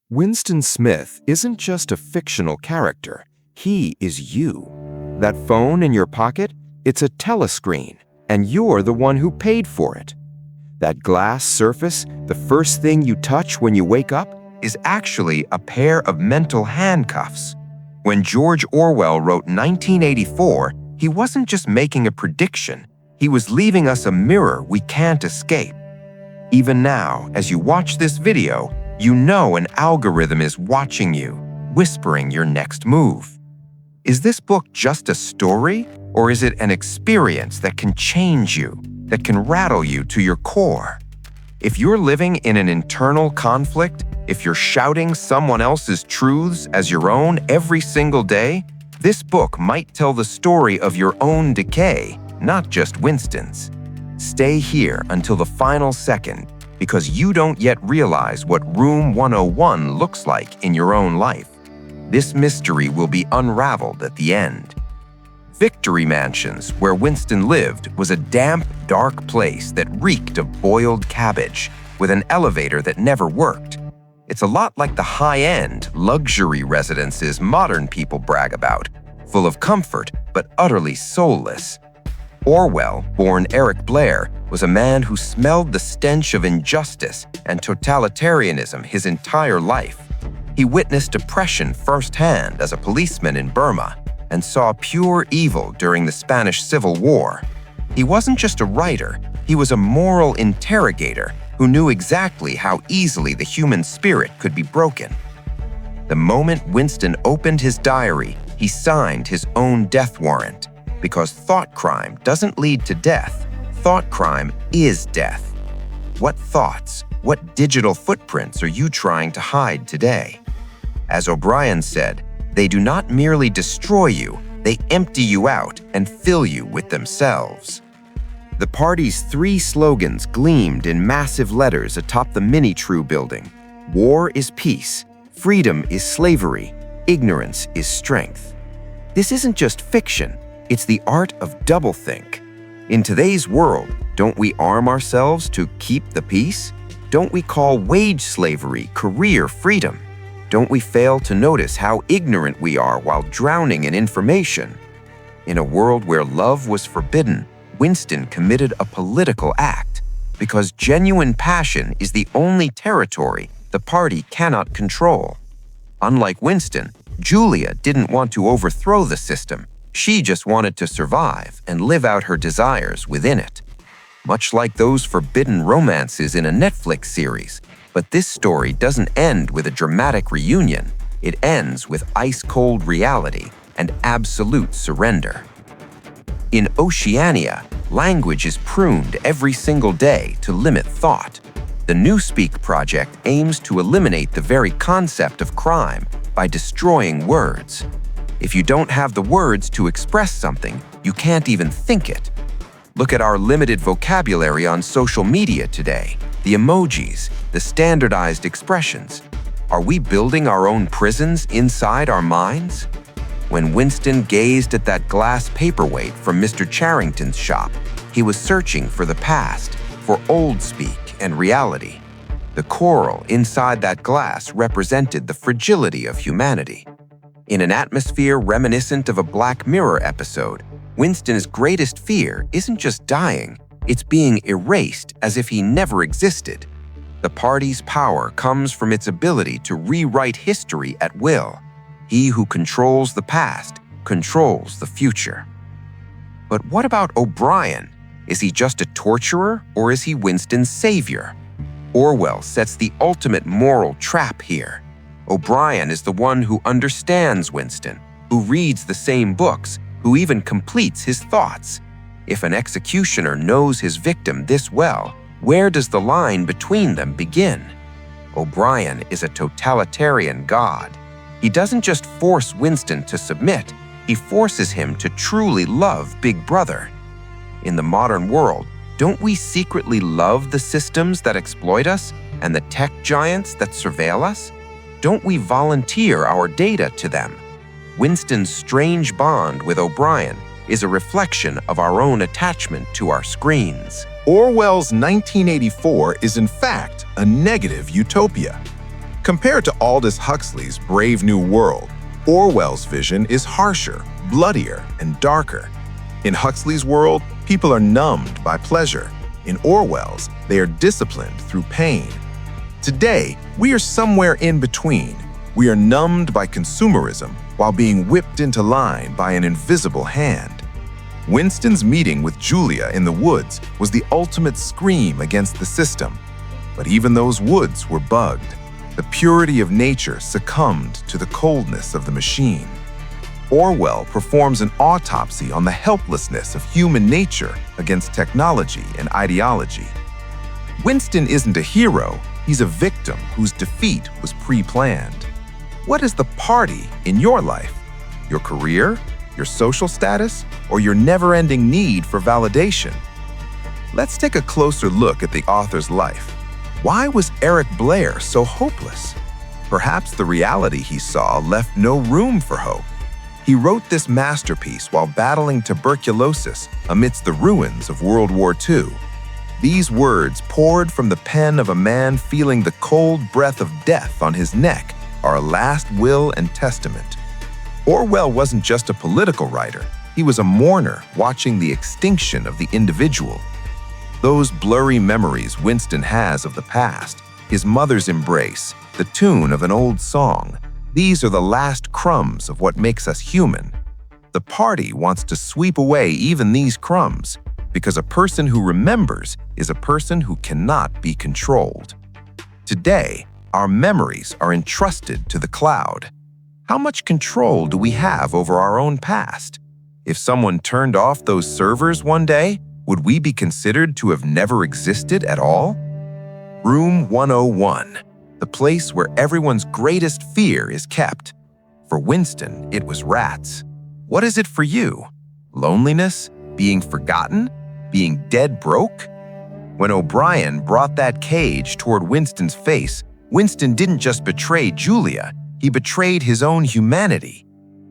Winston Smith isn't just a fictional character, he is you. That phone in your pocket, it's a telescreen, and you're the one who paid for it. That glass surface, the first thing you touch when you wake up, is actually a pair of mental handcuffs. When George Orwell wrote 1984, he wasn't just making a prediction, he was leaving us a mirror we can't escape. Even now, as you watch this video, you know an algorithm is watching you, whispering your next move. Is this book just a story, or is it an experience that can change you, that can rattle you to your core? If you're living in an internal conflict, if you're shouting someone else's truths as your own every single day, this book might tell the story of your own decay, not just Winston's. Stay here until the final second, because you don't yet realize what Room 101 looks like in your own life. This mystery will be unraveled at the end. Victory Mansions, where Winston lived, was a damp, dark place that reeked of boiled cabbage, with an elevator that never worked. It's a lot like the high-end, luxury residences modern people brag about, full of comfort but utterly soulless. Orwell, born Eric Blair, was a man who smelled the stench of injustice and totalitarianism his entire life. He witnessed oppression firsthand as a policeman in Burma and saw pure evil during the Spanish Civil War. He wasn't just a writer, he was a moral interrogator who knew exactly how easily the human spirit could be broken. The moment Winston opened his diary, he signed his own death warrant. Because thought crime doesn't lead to death, thought crime is death. What thoughts, what digital footprints are you trying to hide today? As O'Brien said, they do not merely destroy you, they empty you out and fill you with themselves. The party's three slogans gleamed in massive letters atop the Mini-True building. War is peace, freedom is slavery, ignorance is strength. This isn't just fiction. It's the art of doublethink. In today's world, don't we arm ourselves to keep the peace? Don't we call wage slavery career freedom? Don't we fail to notice how ignorant we are while drowning in information? In a world where love was forbidden, Winston committed a political act, because genuine passion is the only territory the party cannot control. Unlike Winston, Julia didn't want to overthrow the system. She just wanted to survive and live out her desires within it. Much like those forbidden romances in a Netflix series, but this story doesn't end with a dramatic reunion. It ends with ice-cold reality and absolute surrender. In Oceania, language is pruned every single day to limit thought. The Newspeak project aims to eliminate the very concept of crime by destroying words. If you don't have the words to express something, you can't even think it. Look at our limited vocabulary on social media today, the emojis, the standardized expressions. Are we building our own prisons inside our minds? When Winston gazed at that glass paperweight from Mr. Charrington's shop, he was searching for the past, for old speak and reality. The coral inside that glass represented the fragility of humanity. In an atmosphere reminiscent of a Black Mirror episode, Winston's greatest fear isn't just dying, it's being erased as if he never existed. The party's power comes from its ability to rewrite history at will. He who controls the past controls the future. But what about O'Brien? Is he just a torturer, or is he Winston's savior? Orwell sets the ultimate moral trap here. O'Brien is the one who understands Winston, who reads the same books, who even completes his thoughts. If an executioner knows his victim this well, where does the line between them begin? O'Brien is a totalitarian god. He doesn't just force Winston to submit, he forces him to truly love Big Brother. In the modern world, don't we secretly love the systems that exploit us and the tech giants that surveil us? Don't we volunteer our data to them? Winston's strange bond with O'Brien is a reflection of our own attachment to our screens. Orwell's 1984 is in fact a negative utopia. Compared to Aldous Huxley's Brave New World, Orwell's vision is harsher, bloodier, and darker. In Huxley's world, people are numbed by pleasure. In Orwell's, they are disciplined through pain. Today, we are somewhere in between. We are numbed by consumerism while being whipped into line by an invisible hand. Winston's meeting with Julia in the woods was the ultimate scream against the system. But even those woods were bugged. The purity of nature succumbed to the coldness of the machine. Orwell performs an autopsy on the helplessness of human nature against technology and ideology. Winston isn't a hero, he's a victim whose defeat was pre-planned. What is the party in your life? Your career, your social status, or your never-ending need for validation? Let's take a closer look at the author's life. Why was Eric Blair so hopeless? Perhaps the reality he saw left no room for hope. He wrote this masterpiece while battling tuberculosis amidst the ruins of World War II. These words, poured from the pen of a man feeling the cold breath of death on his neck, are a last will and testament. Orwell wasn't just a political writer, he was a mourner watching the extinction of the individual. Those blurry memories Winston has of the past, his mother's embrace, the tune of an old song, these are the last crumbs of what makes us human. The party wants to sweep away even these crumbs, because a person who remembers is a person who cannot be controlled. Today, our memories are entrusted to the cloud. How much control do we have over our own past? If someone turned off those servers one day, would we be considered to have never existed at all? Room 101, the place where everyone's greatest fear is kept. For Winston, it was rats. What is it for you? Loneliness? Being forgotten? Being dead broke? When O'Brien brought that cage toward Winston's face, Winston didn't just betray Julia, he betrayed his own humanity.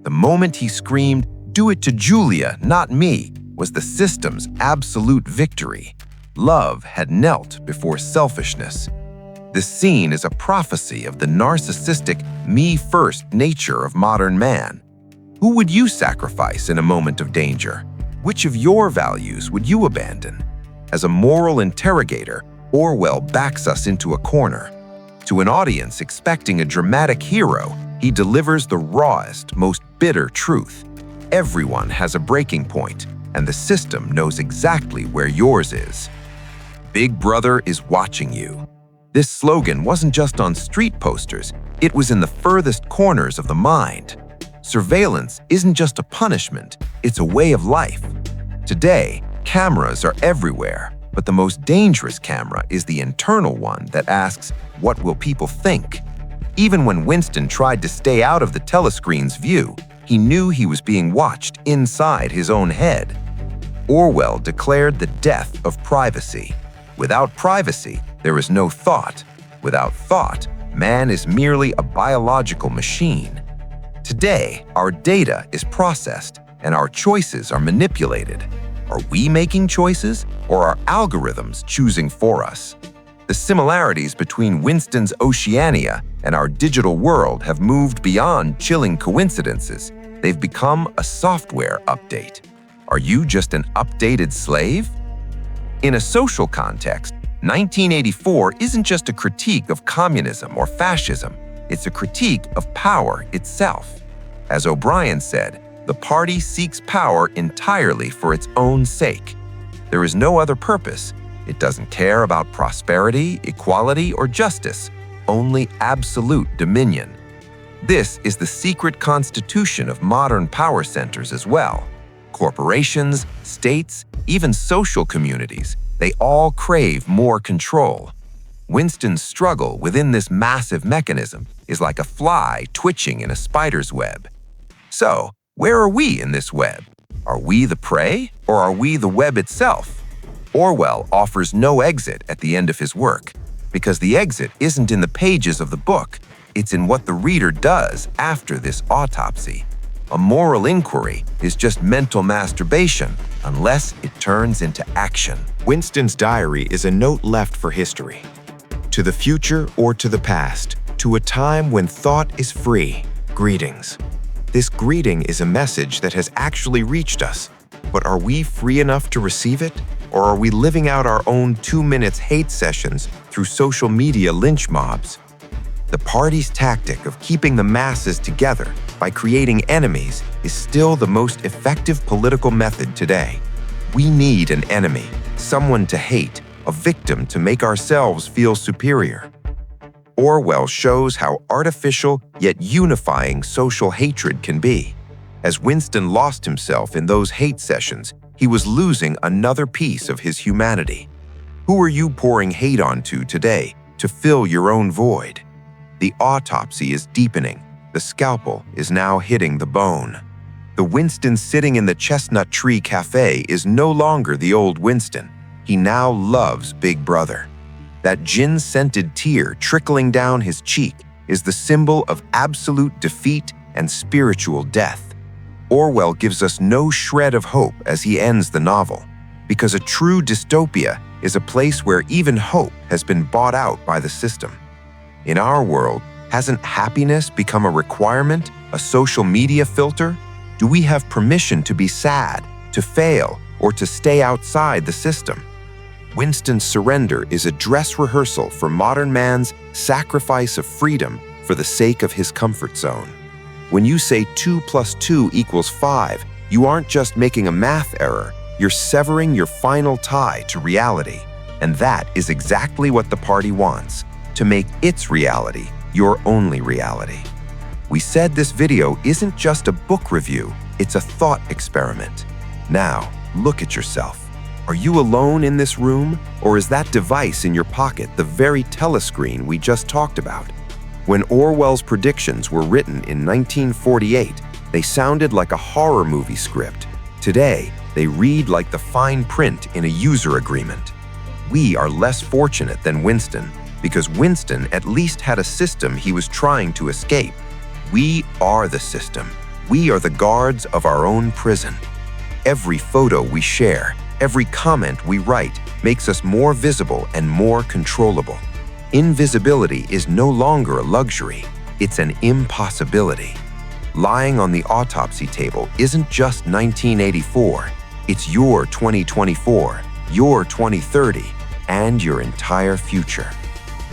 The moment he screamed, "Do it to Julia, not me," was the system's absolute victory. Love had knelt before selfishness. This scene is a prophecy of the narcissistic, me-first nature of modern man. Who would you sacrifice in a moment of danger? Which of your values would you abandon? As a moral interrogator, Orwell backs us into a corner. To an audience expecting a dramatic hero, he delivers the rawest, most bitter truth. Everyone has a breaking point, and the system knows exactly where yours is. Big Brother is watching you. This slogan wasn't just on street posters, it was in the furthest corners of the mind. Surveillance isn't just a punishment, it's a way of life. Today, cameras are everywhere, but the most dangerous camera is the internal one that asks, what will people think? Even when Winston tried to stay out of the telescreen's view, he knew he was being watched inside his own head. Orwell declared the death of privacy. Without privacy, there is no thought. Without thought, man is merely a biological machine. Today, our data is processed and our choices are manipulated. Are we making choices, or are algorithms choosing for us? The similarities between Winston's Oceania and our digital world have moved beyond chilling coincidences. They've become a software update. Are you just an updated slave? In a social context, 1984 isn't just a critique of communism or fascism, it's a critique of power itself. As O'Brien said, the party seeks power entirely for its own sake. There is no other purpose. It doesn't care about prosperity, equality, or justice, only absolute dominion. This is the secret constitution of modern power centers as well. Corporations, states, even social communities, they all crave more control. Winston's struggle within this massive mechanism is like a fly twitching in a spider's web. So, where are we in this web? Are we the prey, or are we the web itself? Orwell offers no exit at the end of his work, because the exit isn't in the pages of the book, it's in what the reader does after this autopsy. A moral inquiry is just mental masturbation unless it turns into action. Winston's diary is a note left for history. To the future or to the past, To a time when thought is free, greetings. This greeting is a message that has actually reached us, but are we free enough to receive it? Or are we living out our own 2-minute hate sessions through social media lynch mobs? The party's tactic of keeping the masses together by creating enemies is still the most effective political method today. We need an enemy, someone to hate, a victim to make ourselves feel superior. Orwell shows how artificial yet unifying social hatred can be. As Winston lost himself in those hate sessions, he was losing another piece of his humanity. Who are you pouring hate onto today to fill your own void? The autopsy is deepening. The scalpel is now hitting the bone. The Winston sitting in the Chestnut Tree Cafe is no longer the old Winston. He now loves Big Brother. That gin-scented tear trickling down his cheek is the symbol of absolute defeat and spiritual death. Orwell gives us no shred of hope as he ends the novel, because a true dystopia is a place where even hope has been bought out by the system. In our world, hasn't happiness become a requirement, a social media filter? Do we have permission to be sad, to fail, or to stay outside the system? Winston's surrender is a dress rehearsal for modern man's sacrifice of freedom for the sake of his comfort zone. When you say 2 + 2 = 5, you aren't just making a math error, you're severing your final tie to reality. And that is exactly what the party wants, to make its reality your only reality. We said this video isn't just a book review, it's a thought experiment. Now, look at yourself. Are you alone in this room, or is that device in your pocket the very telescreen we just talked about? When Orwell's predictions were written in 1948, they sounded like a horror movie script. Today, they read like the fine print in a user agreement. We are less fortunate than Winston, because Winston at least had a system he was trying to escape. We are the system. We are the guards of our own prison. Every photo we share, every comment we write makes us more visible and more controllable. Invisibility is no longer a luxury, it's an impossibility. Lying on the autopsy table isn't just 1984, it's your 2024, your 2030, and your entire future.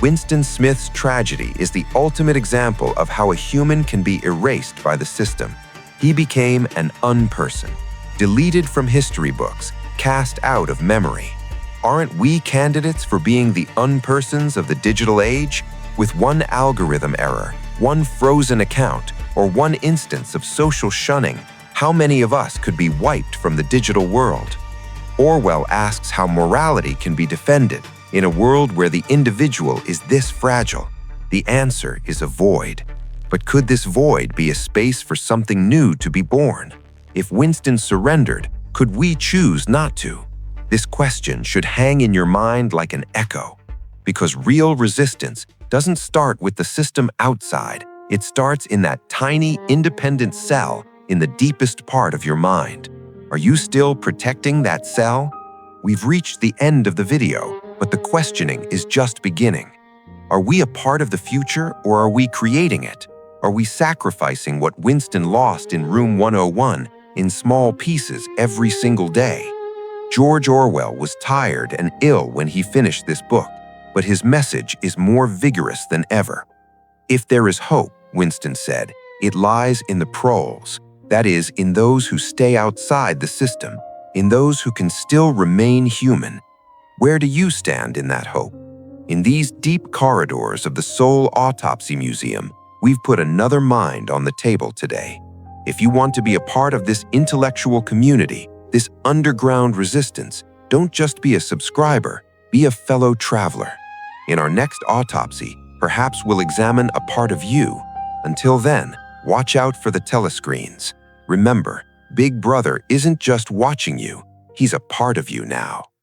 Winston Smith's tragedy is the ultimate example of how a human can be erased by the system. He became an unperson, deleted from history books, cast out of memory. Aren't we candidates for being the unpersons of the digital age? With one algorithm error, one frozen account, or one instance of social shunning, how many of us could be wiped from the digital world? Orwell asks how morality can be defended in a world where the individual is this fragile. The answer is a void. But could this void be a space for something new to be born? If Winston surrendered, could we choose not to? This question should hang in your mind like an echo, because real resistance doesn't start with the system outside. It starts in that tiny, independent cell in the deepest part of your mind. Are you still protecting that cell? We've reached the end of the video, but the questioning is just beginning. Are we a part of the future, or are we creating it? Are we sacrificing what Winston lost in Room 101 in small pieces every single day? George Orwell was tired and ill when he finished this book, but his message is more vigorous than ever. If there is hope, Winston said, it lies in the proles, that is, in those who stay outside the system, in those who can still remain human. Where do you stand in that hope? In these deep corridors of the Seoul Autopsy Museum, we've put another mind on the table today. If you want to be a part of this intellectual community, this underground resistance, don't just be a subscriber, be a fellow traveler. In our next autopsy, perhaps we'll examine a part of you. Until then, watch out for the telescreens. Remember, Big Brother isn't just watching you, he's a part of you now.